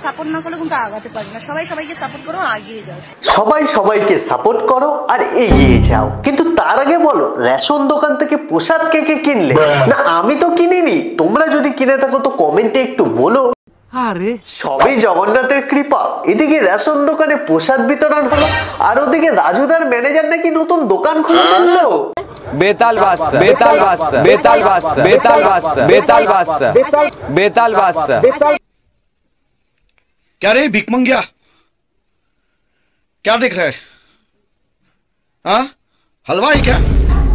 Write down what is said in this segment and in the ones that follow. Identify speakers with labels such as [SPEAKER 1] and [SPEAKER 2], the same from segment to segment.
[SPEAKER 1] Support না করলে কিন্তু আগাতে পারি না। সবাই সবাইকে সাপোর্ট করো, এগিয়ে যাও।
[SPEAKER 2] সবাই সবাইকে সাপোর্ট করো আর এগিয়ে যাও, কিন্তু তার আগে বলো রেশন দোকান থেকে প্রসাদ কে কে কিনলে? না আমি তো কিনিনি, তোমরা যদি কিনে থাকো তো কমেন্টে একটু বলো।
[SPEAKER 3] আরে
[SPEAKER 2] সবই জগন্নাথের কৃপা। এদিকে রেশন দোকানে প্রসাদ বিতরণ হলো, আর ওদিকে রাজুদার ম্যানেজার নাকি নতুন দোকান খুলে ফেললো।
[SPEAKER 4] बेताल बादशाह, बेताल बादशाह, बेताल बादशाह, बेताल बादशाह, बेताल बादशाह, बेताल बादशाह।
[SPEAKER 5] क्या रे भिख मंगिया, क्या देख रहा है? हाँ हलवाई क्या?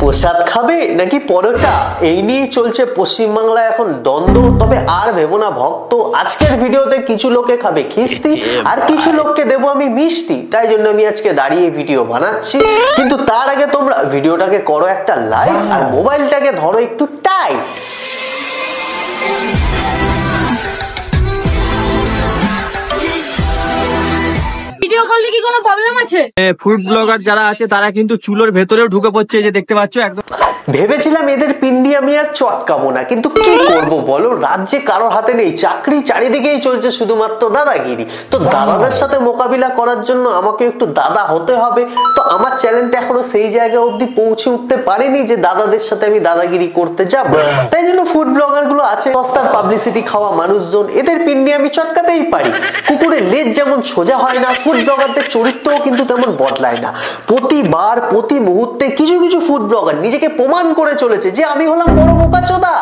[SPEAKER 2] প্রসাদ খাবে নাকি পরোটা, এই নিয়ে চলছে পশ্চিমবাংলায় এখন দ্বন্দ্ব। তবে আর ভেবো না ভক্ত, আজকের ভিডিওতে কিছু লোকে খাবে খিস্তি আর কিছু লোককে দেবো আমি মিষ্টি, তাই জন্য আমি আজকে দাঁড়িয়ে ভিডিও বানাচ্ছি। কিন্তু তার আগে তোমরা ভিডিওটাকে করো একটা লাইক আর মোবাইলটাকে ধরো একটু টাইট।
[SPEAKER 1] ভিডিও করলে কি কোনো প্রবলেম আছে?
[SPEAKER 3] ফুড ব্লগার যারা আছে তারা কিন্তু চুলোর ভেতরেও ঢুকে পড়ছে, এই যে দেখতে পাচ্ছ একদম।
[SPEAKER 2] ভেবেছিলাম এদের পিন্ডি আমি আর চটকাবো না, কিন্তু কি করব বলো, রাজ্যে কারোর হাতে নেই চাকরি, চারিদিকেই চলছে শুধুমাত্র দাদাগিরি। তো দাদাদের সাথে মোকাবিলা করার জন্য আমাকে একটু দাদা হতে হবে। তো আমার চ্যানেলটা এখনো সেই জায়গা অবধি পৌঁছে উঠতে পারেনি যে দাদাদের সাথে আমি দাদাগিরি করতে যাব। তাই জন্য ফুড ব্লগার গুলো আছে, সস্তার পাবলিসিটি খাওয়া মানুষজন, এদের পিন্ডি আমি চটকাতেই পারি। কুকুরের লেজ যেমন সোজা হয় না, ফুড ব্লগারদের চরিত্রও কিন্তু তেমন বদলায় না। প্রতিবার প্রতি মুহূর্তে কিছু কিছু ফুড ব্লগার নিজেকে প্রমাণ করে চলেছে যে আমি হলাম বড় বোকাচোদা।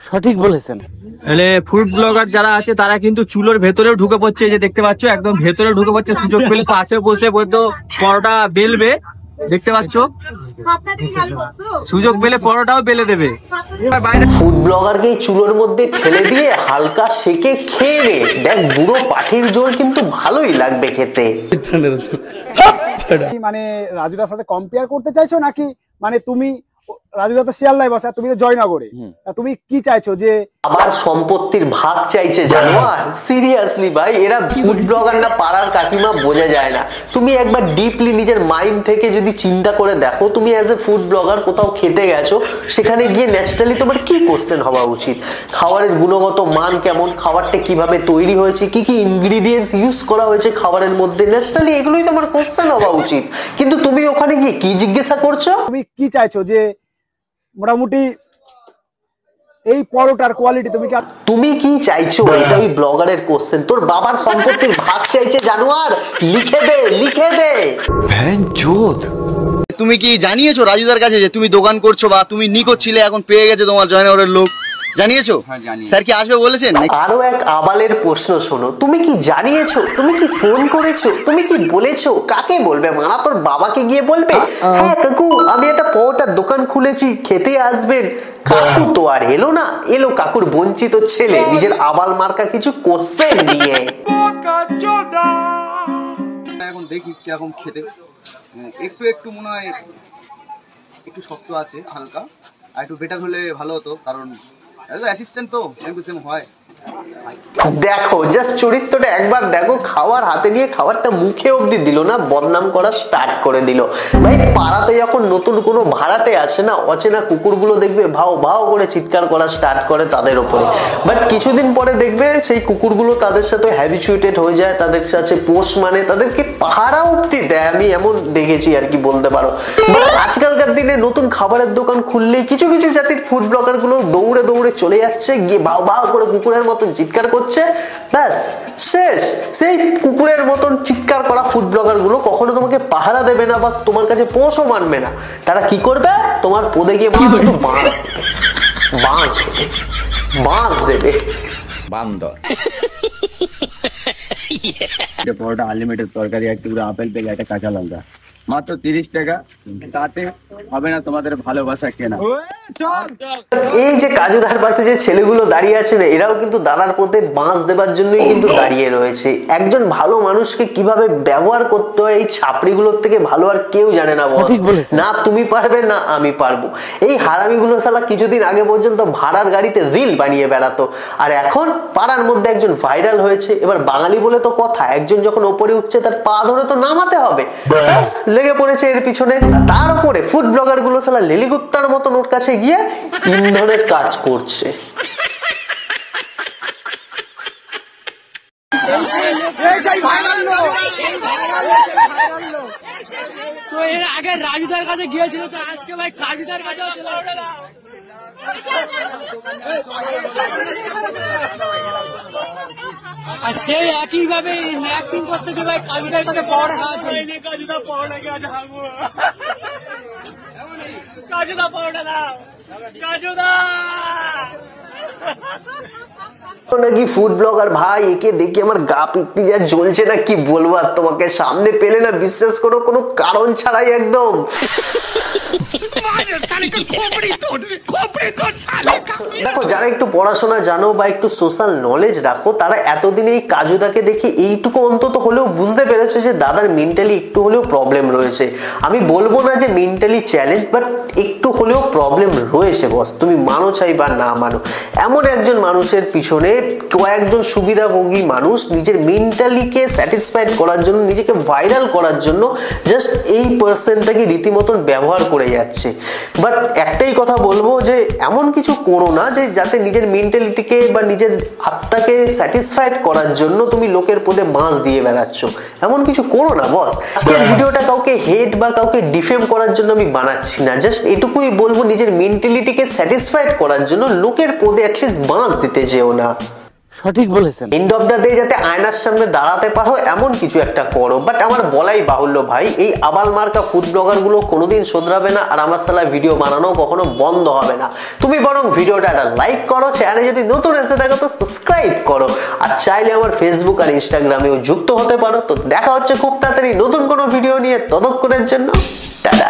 [SPEAKER 3] সঠিক বলেছেন। তাহলে ফুড ব্লগার যারা আছে তারা কিন্তু চুলোর ভেতরেও ঢুকে পড়ছে, এই যে দেখতে পাচ্ছ একদম ভেতরে ঢুকে পড়ছে। সুযোগ পেলে পাশে বসে বলতো পরোটা বেলবে, দেখতে পাচ্ছ সুযোগ পেলে পরোটাও বেলে দেবে।
[SPEAKER 2] ফুড ব্লগারকে চুলোর মধ্যে ঠেলে দিয়ে হালকা সেকে খেয়ে নে, দেখ বুড়ো পাঠির ঝোল কিন্তু ভালোই লাগবে খেতে।
[SPEAKER 6] মানে রাজুদার সাথে কম্পেয়ার করতে চাইছো নাকি মানে তুমি রাজুদা তো শিয়ালদায় বসে, তুমি তো জয়নগরে, তুমি কি চাইছো যে
[SPEAKER 2] আবার সম্পত্তির ভাগ চাইছে জানোয়ার? সিরিয়াসলি ভাই, এরা ফুড ব্লগার না পাড়ার কাকিমা বোঝা যায় না। তুমি একবার ডিপলি নিজের মাইন্ড থেকে যদি চিন্তা করে দেখো, তুমি অ্যাজ এ ফুড ব্লগার কোথাও খেতে গেছো, সেখানে গিয়ে ন্যাচারালি তোমার কি কোশ্চেন হওয়া উচিত? খাবারের গুণগত মান কেমন, খাবারটা কিভাবে তৈরি হয়েছে, কি কি ইনগ্রিডিয়েন্টস ইউজ করা হয়েছে খাবারের মধ্যে, ন্যাচারালি এগুলোই তোমার কোশ্চেন হওয়া উচিত। কিন্তু তুমি ওখানে গিয়ে কি জিজ্ঞাসা করছো?
[SPEAKER 6] তুমি কি চাইছো যে মোটামুটি এই পরোটার কোয়ালিটি তুমি
[SPEAKER 2] কি চাইছো? এটাই ব্লগারের কোশ্চেন। তোর বাবার সম্পত্তির ভাগ চাইছে জানোয়ার, লিখে দে লিখে দে।
[SPEAKER 5] ভ্যানচোদ, তুমি কি জানিয়েছো রাজুদার কাছে যে তুমি দোকান করছো বা তুমি নিকো ছিলে, এখন পেয়ে গেছে তোমার জয়নগরের লোক? জানিয়েছো? স্যার কি আসবে বলেছেন?
[SPEAKER 2] আরো এক আবালের প্রশ্ন শোনো, তুমি কি জানিয়েছো? তুমি কি ফোন করেছো? তুমি কি বলেছো? কাকে বলবে মানা? তোর বাবাকে গিয়ে বলবে হ্যাঁ কাকু আমি একটা পরোটার দোকান খুলেছি, খেতে আসবেন? কাকু তো আর এলো না, এলো কাকুর বঞ্চিত ছেলে নিজের আবাল মার্কা কিছু কোশ্চেন নিয়ে।
[SPEAKER 5] এখন দেখি কিরকম খেতে, একটু একটু মনে হয় একটু শক্ত আছে হালকা, আর একটু বেটার হলে ভালো হতো, কারণ অ্যাসিস্ট্যান্ট তো সেম টু সেম হয়।
[SPEAKER 2] দেখো জাস্ট চরিত্রটা একবার দেখো, খাবার হাতে নিয়ে খাবারটা মুখে অবধি দিল না, বদনাম করা স্টার্ট করে দিল। ভাই পাড়াতে যখন নতুন কোনো ভাড়াটে আসে না, অচেনা কুকুরগুলো দেখবে ভাও ভাও করে চিৎকার করা স্টার্ট করে তাদের ওপরে। বাট কিছুদিন পরে দেখবে সেই কুকুরগুলো তাদের সাথে হ্যাবিচুয়েটেড হয়ে যায়, তাদের সাথে পোষ মানে তাদেরকে পাহারা অবধি দেয়। আমি এমন দেখেছি আর কি বলতে পারো। আজকালকার দিনে নতুন খাবারের দোকান খুললেই কিছু কিছু জাতির ফুড ব্লগার গুলো দৌড়ে দৌড়ে চলে যাচ্ছে, গিয়ে ভাও ভাও করে কুকুরের মতন চিৎকার করছে, ব্যাস শেষ। সেই কুকুরের মতন চিৎকার করা ফুড ব্লগার গুলো কখনো তোমাকে পাহারা দেবে না বা তোমার কাছে পোষও মানবে না। তারা কি করবে? তোমার পদে গিয়ে শুধু বাঁশ দেবে, বাঁশ দেবে, বাঁশ দেবে।
[SPEAKER 7] বান্দর
[SPEAKER 3] পরোটা আনলিমিটেড তরকারি, এক টুকরো আপেল পেলে, একটা কাঁচা লঙ্কা, মাত্র 30 টাকা। তাতে হবে না তোমাদের ভালোবাসা কেনা।
[SPEAKER 2] এই যে কাজুদার পাশে যে ছেলেগুলো দাঁড়িয়ে আছে না, এরাও কিন্তু দাদার পথে বাঁশ দেবার জন্যই কিন্তু দাঁড়িয়ে রয়েছে। একজন ভালো মানুষকে কিভাবে ব্যবহার করতে হয় এই ছাপড়িগুলোর থেকে ভালো আর কেউ জানে না বস। না তুমি পারবে না আমি পারবো। এই হারামিগুলো শালা কিছুদিন আগে পর্যন্ত ভাড়ার গাড়িতে রিল বানিয়ে বেড়াতো, আর এখন পাড়ার মধ্যে একজন ভাইরাল হয়েছে। এবার বাঙালি বলে তো কথা, একজন যখন ওপরে উঠছে তার পা ধরে তো নামাতে হবে, লেগে পড়েছে এর পিছনে। তার উপরে ফুড ব্লগার গুলো শালা লিলিগুত্তার মতন ওর কাছে গিয়ে ইন্ধনের কাজ করছে।
[SPEAKER 3] তো এর আগে রাজুদার কাছে গিয়েছিল, তো আজকে ভাই কাজুদার কাছেও চলে আসলো। আর সেই একই ভাবে অ্যাক্টিং করতে গিয়ে ভাই কাজুদার কাছে পড়া খাওয়াচ্ছে। কাজুদা পড়া কে আজ হাগবো, কাজুদা পড়া না, কাজুদা
[SPEAKER 2] নাকি ফুড ব্লগার। ভাই একে দেখে আমার গা পিত্তি যা জ্বলছে না, কি বলবো আর তোমাকে। সামনে পেলে না বিশ্বাস করো কোনো কারণ ছাড়াই একদম দেখো, যারা একটু পড়াশোনা জানো বা একটু সোশ্যাল নলেজ রাখো, তারা এতদিন এই কাজুদাকে দেখে এইটুকু অন্তত হলেও বুঝতে পেরেছো যে দাদার মেন্টালি একটু হলেও প্রবলেম রয়েছে। আমি বলবো না যে মেন্টালি চ্যালেঞ্জ, বাট একটু হলেও প্রবলেম রয়েছে বস, তুমি মানো চাই বা না মানো। এমন একজন মানুষের পিছনে কয়েকজন সুবিধাভোগী মানুষ নিজের মেন্টালিকে স্যাটিসফাইড করার জন্য, নিজেকে ভাইরাল করার জন্য জাস্ট এই পার্সনটাকে রীতিমতন ব্যবহার করে যাচ্ছে। বাট একটাই কথা বলবো যে এমন কিছু করো না যে যাতে নিজের মেন্টালিটিকে বা নিজের আত্মাকে স্যাটিসফাইড করার জন্য তুমি লোকের পদে বাঁশ দিয়ে বেড়াচ্ছ। এমন কিছু করো না বস। আজকের ভিডিওটা কাউকে হেট বা কাউকে ডিফেম করার জন্য আমি বানাচ্ছি না, জাস্ট এটুকুই বলবো নিজের মেন্টালিটিকে স্যাটিসফাইড করার জন্য লোকের পদে অ্যাটলিস্ট বাঁশ দিতে যেও না।
[SPEAKER 3] সঠিক বলেছেন।
[SPEAKER 2] এন্ড অফ দ্য ডে যাতে আয়নার সামনে দাঁড়াতে পারো এমন কিছু একটা করো। বাট আমার বলাই বাহুল্য ভাই, এই আবাল মার্কা ফুড ব্লগার গুলো কোনোদিন শোধরাবে না, আর আমার সালা ভিডিও বানানো কখনো বন্ধ হবে না। তুমি বরং ভিডিওটা একটা লাইক করো, চ্যানেলে যদি নতুন এসে থাকো তো সাবস্ক্রাইব করো, আর চাইলে আমার ফেসবুক আর ইনস্টাগ্রামেও যুক্ত হতে পারো। তো দেখা হচ্ছে খুব তাড়াতাড়ি নতুন কোনো ভিডিও নিয়ে, ততক্ষণের জন্য টাটা।